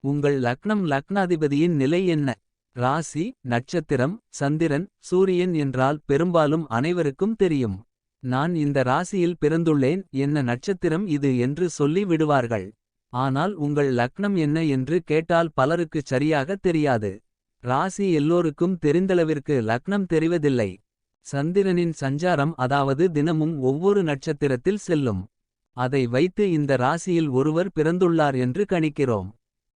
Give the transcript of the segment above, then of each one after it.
உங்கள் லக்னம் லக்னாதிபதியின் நிலை என்ன. ராசி நட்சத்திரம் சந்திரன் சூரியன் என்றால் பெரும்பாலும் அனைவருக்கும் தெரியும். நான் இந்த ராசியில் பிறந்துள்ளேன், என்ன நட்சத்திரம் இது என்று சொல்லி விடுவார்கள். ஆனால் உங்கள் லக்னம் என்ன என்று கேட்டால் பலருக்குச் சரியாக தெரியாது. ராசி எல்லோருக்கும் தெரிந்தளவிற்கு லக்னம் தெரிவதில்லை. சந்திரனின் சஞ்சாரம், அதாவது தினமும் ஒவ்வொரு நட்சத்திரத்தில் செல்லும். அதை வைத்து இந்த ராசியில் ஒருவர் பிறந்துள்ளார் என்று கணிக்கிறோம்.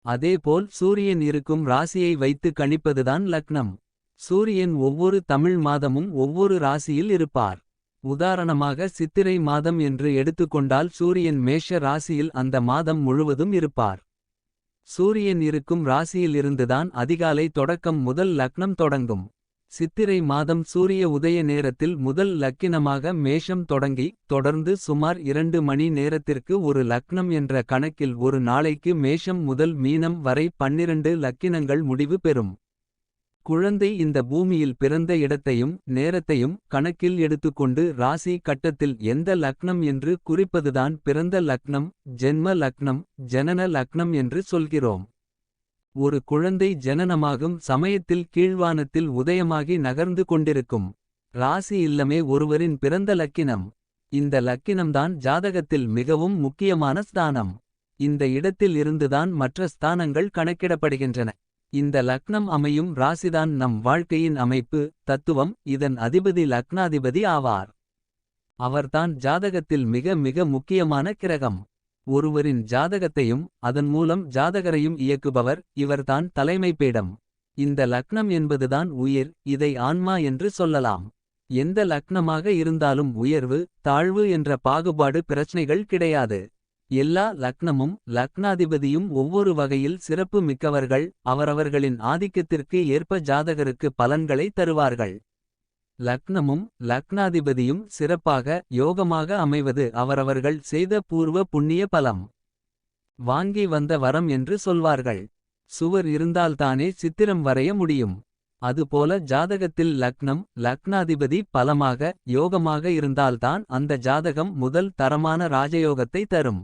அதேபோல் சூரியன் இருக்கும் ராசியை வைத்து கணிப்பதுதான் லக்னம். சூரியன் ஒவ்வொரு தமிழ் மாதமும் ஒவ்வொரு ராசியில் இருப்பார். உதாரணமாக சித்திரை மாதம் என்று எடுத்துக்கொண்டால் சூரியன் மேஷ ராசியில் அந்த மாதம் முழுவதும் இருப்பார். சூரியன் இருக்கும் ராசியில் இருந்துதான் அதிகாலை தொடக்கம் முதல் லக்னம் தொடங்கும். சித்திரை மாதம் சூரிய உதய நேரத்தில் முதல் லக்கினமாக மேஷம் தொடங்கி தொடர்ந்து சுமார் 2 மணி நேரத்திற்கு ஒரு லக்னம் என்ற கணக்கில் ஒரு நாளைக்கு மேஷம் முதல் மீனம் வரை 12 லக்கினங்கள் முடிவு பெறும். குழந்தை இந்த பூமியில் பிறந்த இடத்தையும் நேரத்தையும் கணக்கில் எடுத்துக்கொண்டு ராசி கட்டத்தில் எந்த லக்னம் என்று குறிப்பதுதான் பிறந்த லக்னம், ஜென்ம லக்னம், ஜனன லக்னம் என்று சொல்கிறோம். ஒரு குழந்தை ஜனனமாகும் சமயத்தில் கீழ்வானத்தில் உதயமாகி நகர்ந்து கொண்டிருக்கும் ராசி இல்லமே ஒருவரின் பிறந்த லக்கினம். இந்த லக்கினம்தான் ஜாதகத்தில் மிகவும் முக்கியமான ஸ்தானம். இந்த இடத்தில் இருந்துதான் மற்ற ஸ்தானங்கள் கணக்கிடப்படுகின்றன. இந்த லக்னம் அமையும் ராசிதான் நம் வாழ்க்கையின் அமைப்பு, தத்துவம். இதன் அதிபதி லக்னாதிபதி ஆவார். அவர்தான் ஜாதகத்தில் மிக மிக முக்கியமான கிரகம். ஒருவரின் ஜாதகத்தையும் அதன் மூலம் ஜாதகரையும் இயக்குபவர் இவர்தான் தலைமைப்பீடம். இந்த லக்னம் என்பதுதான் உயிர், இதை ஆன்மா என்று சொல்லலாம். எந்த லக்னமாக இருந்தாலும் உயர்வு தாழ்வு என்ற பாகுபாடு பிரச்சனைகள் கிடையாது. எல்லா லக்னமும் லக்னாதிபதியும் ஒவ்வொரு வகையில் சிறப்பு மிக்கவர்கள். அவரவர்களின் ஆதிக்கத்திற்கு ஏற்ப ஜாதகருக்கு பலன்களை தருவார்கள். லக்னமும் லக்னாதிபதியும் சிறப்பாக யோகமாக அமைவது அவரவர்கள் செய்த பூர்வ புண்ணிய பலம். வாங்கி வந்த வரம் என்று சொல்வார்கள். சுவர் இருந்தால்தானே சித்திரம் வரைய முடியும். அதுபோல ஜாதகத்தில் லக்னம் லக்னாதிபதி பலமாக யோகமாக இருந்தால்தான் அந்த ஜாதகம் முதல் தரமான ராஜயோகத்தை தரும்.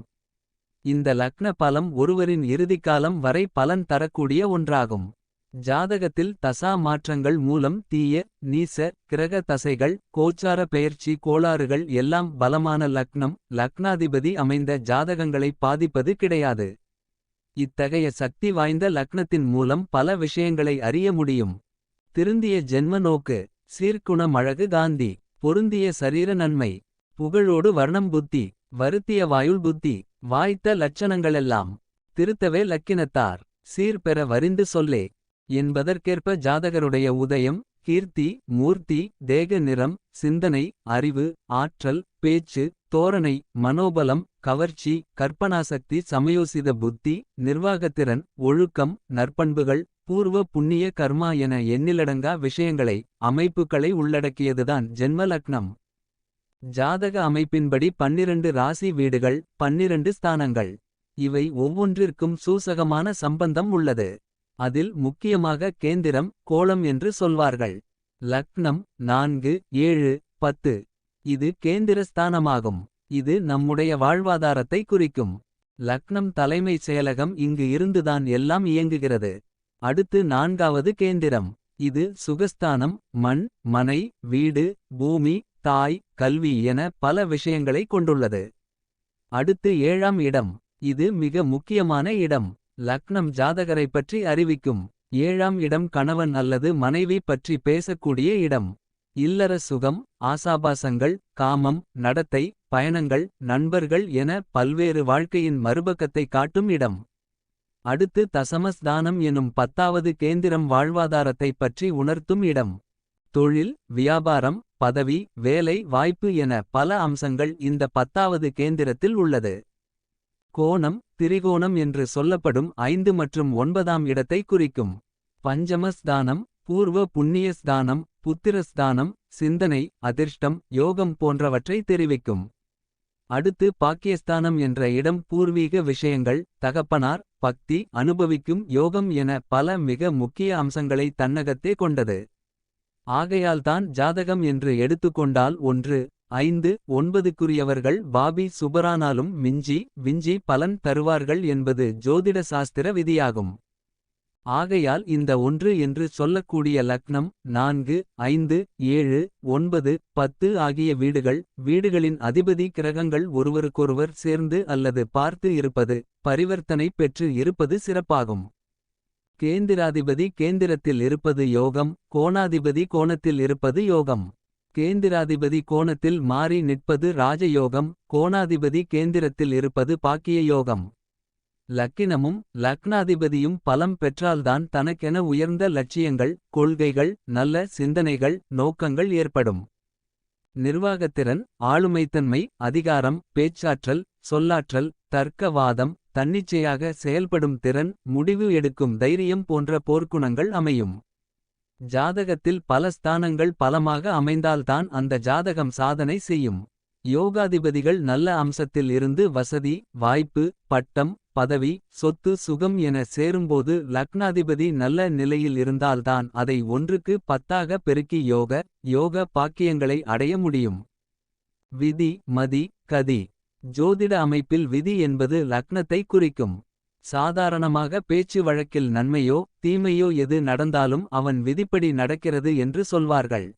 இந்த லக்ன பலம் ஒருவரின் இறுதிக்காலம் வரை பலன் தரக்கூடிய ஒன்றாகும். ஜாதகத்தில் தசா மாற்றங்கள் மூலம் தீய நீச கிரக தசைகள் கோச்சார பெயர்ச்சி கோளாறுகள் எல்லாம் பலமான லக்னம் லக்னாதிபதி அமைந்த ஜாதகங்களை பாதிப்பது கிடையாது. இத்தகைய சக்தி வாய்ந்த லக்னத்தின் மூலம் பல விஷயங்களை அறிய முடியும். திருந்திய ஜென்ம நோக்கு, சீர்குணம், அழகு, காந்தி, பொருந்திய சரீர நன்மை, புகழோடு வர்ணம், புத்தி, வருத்திய வாயுள் புத்தி, வாய்த்த லட்சணங்களெல்லாம் திருத்தவே லக்கினத்தார் சீர்பெற வரிந்து சொல்லே என்பதற்கேற்ப ஜாதகருடைய உதயம், கீர்த்தி, மூர்த்தி, தேக நிறம், சிந்தனை, அறிவு, ஆற்றல், பேச்சு, தோரணை, மனோபலம், கவர்ச்சி, கற்பனாசக்தி, சமயோசித புத்தி, நிர்வாகத்திறன், ஒழுக்கம், நற்பண்புகள், பூர்வ புண்ணிய கர்மா என எண்ணிலடங்கா விஷயங்களை அமைப்புகளை உள்ளடக்கியதுதான் ஜென்ம லக்னம். ஜாதக அமைப்பின்படி 12 ராசி வீடுகள், 12 ஸ்தானங்கள். இவை ஒவ்வொன்றிற்கும் சூசகமான சம்பந்தம் உள்ளது. அதில் முக்கியமாக கேந்திரம் கோளம் என்று சொல்வார்கள். லக்னம் 4, 7, 10 இது கேந்திர ஸ்தானமாகும். இது நம்முடைய வாழ்வாதாரத்தை குறிக்கும். லக்னம் தலைமை செயலகம், இங்கு இருந்துதான் எல்லாம் இயங்குகிறது. அடுத்து 4வது கேந்திரம். இது சுகஸ்தானம், மண் மனை வீடு பூமி தாய் கல்வி என பல விஷயங்களை கொண்டுள்ளது. அடுத்து 7ஆம் இடம். இது மிக முக்கியமான இடம். லக்னம் ஜாதகரை பற்றி அறிவிக்கும். 7ஆம் இடம் கணவன் அல்லது மனைவி பற்றி பேசக்கூடிய இடம். இல்லற சுகம், ஆசாபாசங்கள், காமம், நடத்தை, பயணங்கள், நண்பர்கள் என பல்வேறு வாழ்க்கையின் மறுபக்கத்தை காட்டும் இடம். அடுத்து தசமஸ்தானம் எனும் 10வது கேந்திரம் வாழ்வாதாரத்தை பற்றி உணர்த்தும் இடம். தொழில், வியாபாரம், பதவி, வேலை வாய்ப்பு என பல அம்சங்கள் இந்த 10வது கேந்திரத்தில் உள்ளது. கோணம், திரிகோணம் என்று சொல்லப்படும் 5 மற்றும் 9ஆம் இடத்தை குறிக்கும். பஞ்சமஸ்தானம், பூர்வ புண்ணியஸ்தானம், புத்திரஸ்தானம், சிந்தனை, அதிர்ஷ்டம், யோகம் போன்றவற்றை தெரிவிக்கும். அடுத்து பாக்கியஸ்தானம் என்ற இடம் பூர்வீக விஷயங்கள், தகப்பனார், பக்தி, அனுபவிக்கும் யோகம் என பல மிக முக்கிய அம்சங்களை தன்னகத்தே கொண்டது. ஆகையால்தான் ஜாதகம் என்று எடுத்துக்கொண்டால் 1, 5 9க்குரியவர்கள் பாபி சுபரானாலும் மிஞ்சி விஞ்சி பலன் தருவார்கள் என்பது ஜோதிட சாஸ்திர விதியாகும். ஆகையால் இந்த 1 என்று சொல்லக்கூடிய லக்னம் 4 5 7 9 10 ஆகிய வீடுகளின் அதிபதி கிரகங்கள் ஒருவருக்கொருவர் சேர்ந்து அல்லது பார்த்து இருப்பது பரிவர்த்தனை பெற்று இருப்பது சிறப்பாகும். கேந்திராதிபதி கேந்திரத்தில் இருப்பது யோகம். கோணாதிபதி கோணத்தில் இருப்பது யோகம். கேந்திராதிபதி கோணத்தில் மாறி நிற்பது ராஜயோகம். கோணாதிபதி கேந்திரத்தில் இருப்பது பாக்கிய யோகம். லக்கினமும் லக்னாதிபதியும் பலம் பெற்றால்தான் தனக்கென உயர்ந்த லட்சியங்கள் கொள்கைகள் நல்ல சிந்தனைகள் நோக்கங்கள் ஏற்படும். நிர்வாகத்திறன் ஆளுமைத்தன்மை அதிகாரம் பேச்சாற்றல் சொல்லாற்றல் தர்க்கவாதம் தன்னிச்சையாக செயல்படும் திறன் முடிவு எடுக்கும் தைரியம் போன்ற போர்க்குணங்கள் அமையும். ஜாதகத்தில் பல ஸ்தானங்கள் பலமாக அமைந்தால்தான் அந்த ஜாதகம் சாதனை செய்யும். யோகாதிபதிகள் நல்ல அம்சத்தில் இருந்து வசதி வாய்ப்பு பட்டம் பதவி சொத்து சுகம் என சேரும்போது லக்னாதிபதி நல்ல நிலையில் இருந்தால்தான் அதை 1க்கு 10ஆக பெருக்கி யோக பாக்கியங்களை அடைய முடியும். விதி மதி கதி ஜோதிட அமைப்பில் விதி என்பது லக்னத்தை குறிக்கும். சாதாரணமாக பேச்சு வழக்கில் நன்மையோ தீமையோ எது நடந்தாலும் அவன் விதிப்படி நடக்கிறது என்று சொல்வார்கள்.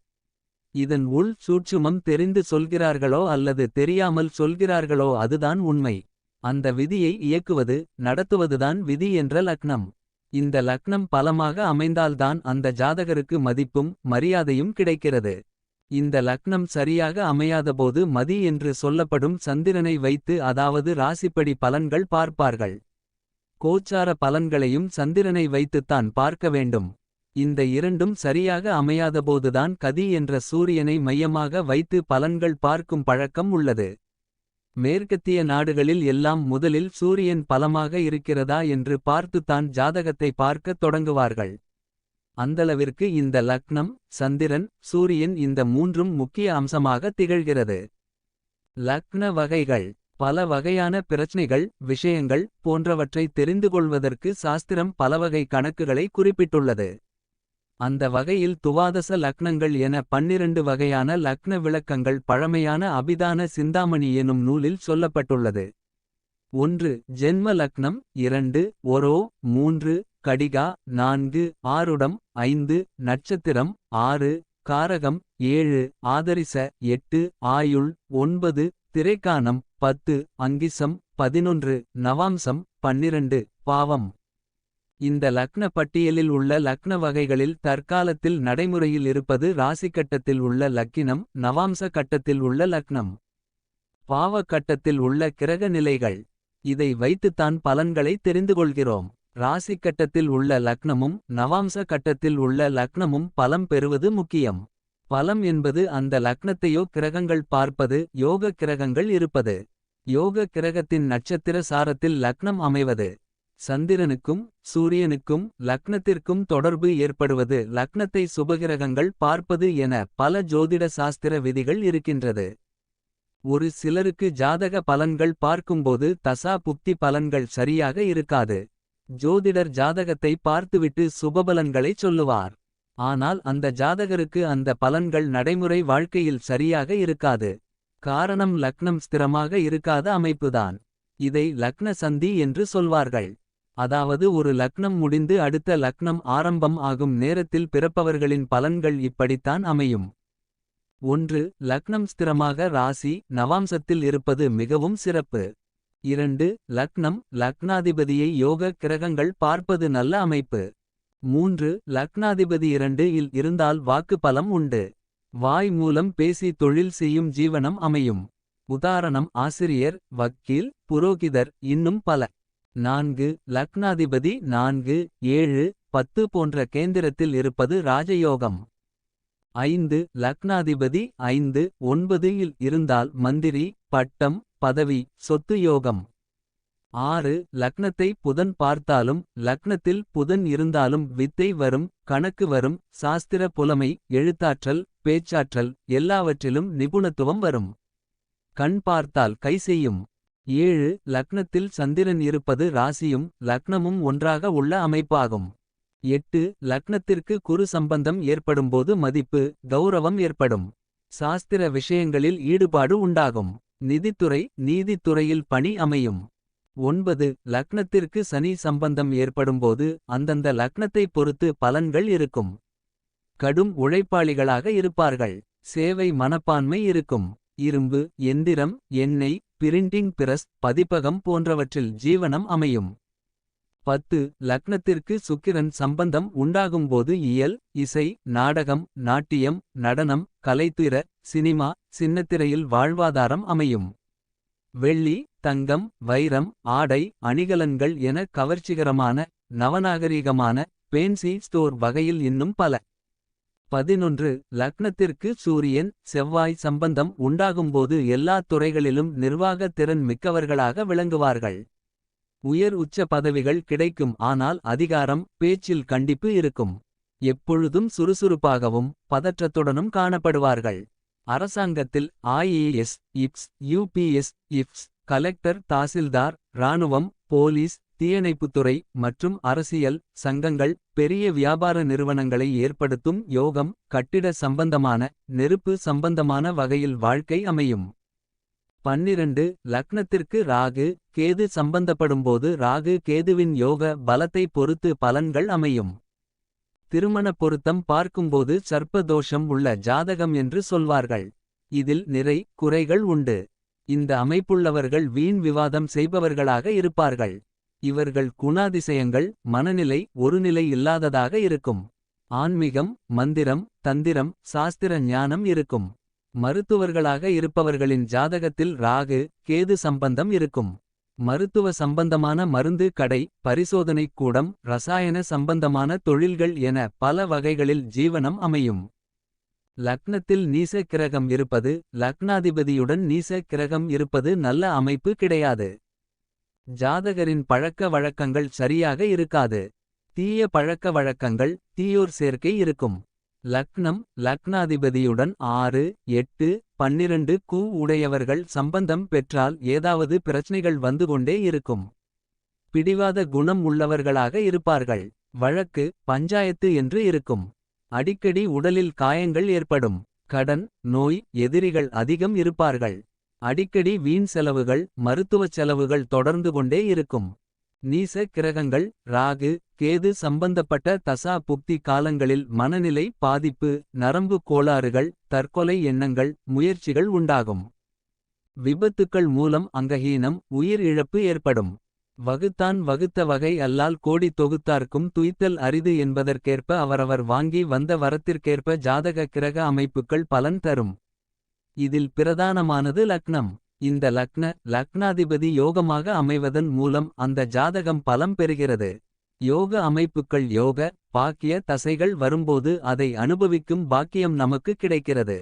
இதன் உள் சூட்சுமம் தெரிந்து சொல்கிறார்களோ அல்லது தெரியாமல் சொல்கிறார்களோ அதுதான் உண்மை. அந்த விதியை இயக்குவது நடத்துவதுதான் விதி என்ற லக்னம். இந்த லக்னம் பலமாக அமைந்தால்தான் அந்த ஜாதகருக்கு மதிப்பும் மரியாதையும் கிடைக்கிறது. இந்த லக்னம் சரியாக அமையாதபோது மதி என்று சொல்லப்படும் சந்திரனை வைத்து அதாவது ராசிப்படி பலன்கள் பார்ப்பார்கள். கோச்சார பலன்களையும் சந்திரனை வைத்துத்தான் பார்க்க வேண்டும். இந்த இரண்டும் சரியாக அமையாதபோதுதான் கதி என்ற சூரியனை மையமாக வைத்து பலன்கள் பார்க்கும் பழக்கம் உள்ளது. மேற்கத்திய நாடுகளில் எல்லாம் முதலில் சூரியன் பலமாக இருக்கிறதா என்று பார்த்துத்தான் ஜாதகத்தை பார்க்கத் தொடங்குவார்கள். அந்தளவிற்கு இந்த லக்னம் சந்திரன் சூரியன் இந்த மூன்றும் முக்கிய அம்சமாக திகழ்கிறது. லக்ன வகைகள் பல வகையான பிரச்னைகள் விஷயங்கள் போன்றவற்றை தெரிந்து கொள்வதற்கு சாஸ்திரம் பலவகை கணக்குகளை குறிப்பிட்டுள்ளது. அந்த வகையில் துவாதச லக்னங்கள் என 12 வகையான லக்ன விளக்கங்கள் பழமையான அபிதான சிந்தாமணி எனும் நூலில் சொல்லப்பட்டுள்ளது. 1 ஜென்ம லக்னம் 2 ஒரோ 3 கடிகா 4 ஆருடம் 5 நட்சத்திரம் 6 காரகம் 7 ஆதரிச 8 ஆயுள் 9 திரைக்கானம் 10 அங்கிசம் 11 நவாம்சம் 12 பாவம். இந்த லக்ன பட்டியலில் உள்ள லக்ன வகைகளில் தற்காலத்தில் நடைமுறையில் இருப்பது ராசிக்கட்டத்தில் உள்ள லக்கினம் நவாம்ச கட்டத்தில் உள்ள லக்னம் பாவ கட்டத்தில் உள்ள கிரக நிலைகள். இதை வைத்துத்தான் பலன்களை தெரிந்து கொள்கிறோம். ராசிக்கட்டத்தில் உள்ள லக்னமும் நவாம்ச கட்டத்தில் உள்ள லக்னமும் பலம் பெறுவது முக்கியம். பலம் என்பது அந்த லக்னத்தையோ கிரகங்கள் பார்ப்பது யோக கிரகங்கள் இருப்பது. யோக கிரகத்தின் நட்சத்திர சாரத்தில் லக்னம் அமைவது. சந்திரனுக்கும் சூரியனுக்கும் லக்னத்திற்கும் தொடர்பு ஏற்படுவது லக்னத்தை சுபகிரகங்கள் பார்ப்பது என பல ஜோதிட சாஸ்திர விதிகள் இருக்கின்றது. ஒரு சிலருக்கு ஜாதக பலன்கள் பார்க்கும்போது தசா புக்தி பலன்கள் சரியாக இருக்காது. ஜோதிடர் ஜாதகத்தை பார்த்துவிட்டு சுபபலன்களைச் சொல்லுவார். ஆனால் அந்த ஜாதகருக்கு அந்த பலன்கள் நடைமுறை வாழ்க்கையில் சரியாக இருக்காது. காரணம் லக்னம் ஸ்திரமாக இருக்காத அமைப்புதான். இதை லக்ன சந்தி என்று சொல்வார்கள். அதாவது ஒரு லக்னம் முடிந்து அடுத்த லக்னம் ஆரம்பம் ஆகும் நேரத்தில் பிறப்பவர்களின் பலன்கள் இப்படித்தான் அமையும். 1 லக்னம் ஸ்திரமாக ராசி நவாம்சத்தில் இருப்பது மிகவும் சிறப்பு. 2 லக்னம் லக்னாதிபதியை யோக கிரகங்கள் பார்ப்பது நல்ல அமைப்பு. 3 லக்னாதிபதி 2 இல் இருந்தால் வாக்கு பலம் உண்டு. வாய் மூலம் பேசி தொழில் செய்யும் ஜீவனம் அமையும். உதாரணம் ஆசிரியர் வக்கீல் புரோகிதர் இன்னும் பல. 4 லக்னாதிபதி 4 7 10 போன்ற கேந்திரத்தில் இருப்பது ராஜயோகம். 5 லக்னாதிபதி 5 9 இல் இருந்தால் மந்திரி பட்டம் பதவி சொத்து யோகம். 6 லக்னத்தை புதன் பார்த்தாலும் லக்னத்தில் புதன் இருந்தாலும் வித்தை வரும் கணக்கு வரும் சாஸ்திர புலமை எழுத்தாற்றல் பேச்சாற்றல் எல்லாவற்றிலும் நிபுணத்துவம் வரும். கண் பார்த்தால் கை செய்யும். 7 லக்னத்தில் சந்திரன் இருப்பது ராசியும் லக்னமும் ஒன்றாக உள்ள அமைப்பாகும். 8 லக்னத்திற்கு குரு சம்பந்தம் ஏற்படும்போது மதிப்பு கௌரவம் ஏற்படும். சாஸ்திர விஷயங்களில் ஈடுபாடு உண்டாகும். நிதித்துறை நீதித்துறையில் பணி அமையும். 9. லக்னத்திற்கு சனி சம்பந்தம் ஏற்படும்போது அந்தந்த லக்னத்தைப் பொறுத்து பலன்கள் இருக்கும். கடும் உழைப்பாளிகளாக இருப்பார்கள். சேவை மனப்பான்மை இருக்கும். இரும்பு எந்திரம் எண்ணெய் பிரிண்டிங் பிரஸ் பதிப்பகம் போன்றவற்றில் ஜீவனம் அமையும். 10. லக்னத்திற்கு சுக்கிரன் சம்பந்தம் உண்டாகும்போது இயல் இசை நாடகம் நாட்டியம் நடனம் கலைத்திர சினிமா சின்னத்திரையில் வாழ்வாதாரம் அமையும். வெள்ளி தங்கம் வைரம் ஆடை அணிகலன்கள் என கவர்ச்சிகரமான நவநாகரீகமான பேன்சி ஸ்டோர் வகையில் இன்னும் பல. 11. லக்னத்திற்கு சூரியன் செவ்வாய் சம்பந்தம் உண்டாகும்போது எல்லா துறைகளிலும் நிர்வாக திறன் மிக்கவர்களாக விளங்குவார்கள். உயர் உச்ச பதவிகள் கிடைக்கும். ஆனால் அதிகாரம் பேச்சில் கண்டிப்பு இருக்கும். எப்பொழுதும் சுறுசுறுப்பாகவும் பதற்றத்துடனும் காணப்படுவார்கள். அரசாங்கத்தில் IAS IPS UPS IFS collector tahsildar இராணுவம் போலீஸ் தீயணைப்புத்துறை மற்றும் அரசியல் சங்கங்கள் பெரிய வியாபார நிறுவனங்களை ஏற்படுத்தும் யோகம். கட்டிட சம்பந்தமான நெருப்பு சம்பந்தமான வகையில் வாழ்க்கை அமையும். 12. லக்னத்திற்கு ராகு கேது சம்பந்தப்படும்போது ராகு கேதுவின் யோக பலத்தை பொறுத்து பலன்கள் அமையும். திருமண பொருத்தம் பார்க்கும்போது சர்ப்ப தோஷம் உள்ள ஜாதகம் என்று சொல்வார்கள். இதில் நிறை குறைகள் உண்டு. இந்த அமைப்புள்ளவர்கள் வீண் விவாதம் செய்பவர்களாக இருப்பார்கள். இவர்கள் குணாதிசயங்கள் மனநிலை ஒருநிலை இல்லாததாக இருக்கும். ஆன்மீகம் மந்திரம் தந்திரம் சாஸ்திர ஞானம் இருக்கும். மருத்துவர்களாக இருப்பவர்களின் ஜாதகத்தில் ராகு கேது சம்பந்தம் இருக்கும். மருத்துவ சம்பந்தமான மருந்து கடை பரிசோதனைக் கூடம் ரசாயன சம்பந்தமான தொழில்கள் என பல வகைகளில் ஜீவனம் அமையும். லக்னத்தில் நீச கிரகம் இருப்பது லக்னாதிபதியுடன் நீச கிரகம் இருப்பது நல்ல அமைப்பு கிடையாது. ஜாதகரின் பழக்க வழக்கங்கள் சரியாக இருக்காது. தீய பழக்க வழக்கங்கள் தீயோர் சேர்க்கை இருக்கும். லக்னம் லக்னாதிபதியுடன் 6 8 12 உடையவர்கள் சம்பந்தம் பெற்றால் ஏதாவது பிரச்சனைகள் வந்துகொண்டே இருக்கும். பிடிவாத குணம் உள்ளவர்களாக இருப்பார்கள். வழக்கு பஞ்சாயத்து என்று இருக்கும். அடிக்கடி உடலில் காயங்கள் ஏற்படும். கடன் நோய் எதிரிகள் அதிகம் இருப்பார்கள். அடிக்கடி வீண் செலவுகள் மருத்துவச் செலவுகள் தொடர்ந்து கொண்டே இருக்கும். நீச கிரகங்கள் ராகு கேது சம்பந்தப்பட்ட தசா புக்தி காலங்களில் மனநிலை பாதிப்பு நரம்பு கோளாறுகள் தற்கொலை எண்ணங்கள் முயற்சிகள் உண்டாகும். விபத்துக்கள் மூலம் அங்கஹீனம் உயிர் இழப்பு ஏற்படும். வகுத்தான் வகுத்த வகை அல்லால் கோடி தொகுத்தார்க்கும் துய்த்தல் அரிது என்பதற்கேற்ப அவரவர் வாங்கி வந்த வரத்திற்கேற்ப ஜாதக கிரக அமைப்புகள் பலன் தரும். இதில் பிரதானமானது லக்னம். இந்த லக்னாதிபதி யோகமாக அமைவதன் மூலம் அந்த ஜாதகம் பலம் பெறுகிறது. யோக அமைப்புகள் யோக பாக்கிய தசைகள் வரும்போது அதை அனுபவிக்கும் பாக்கியம் நமக்கு கிடைக்கிறது.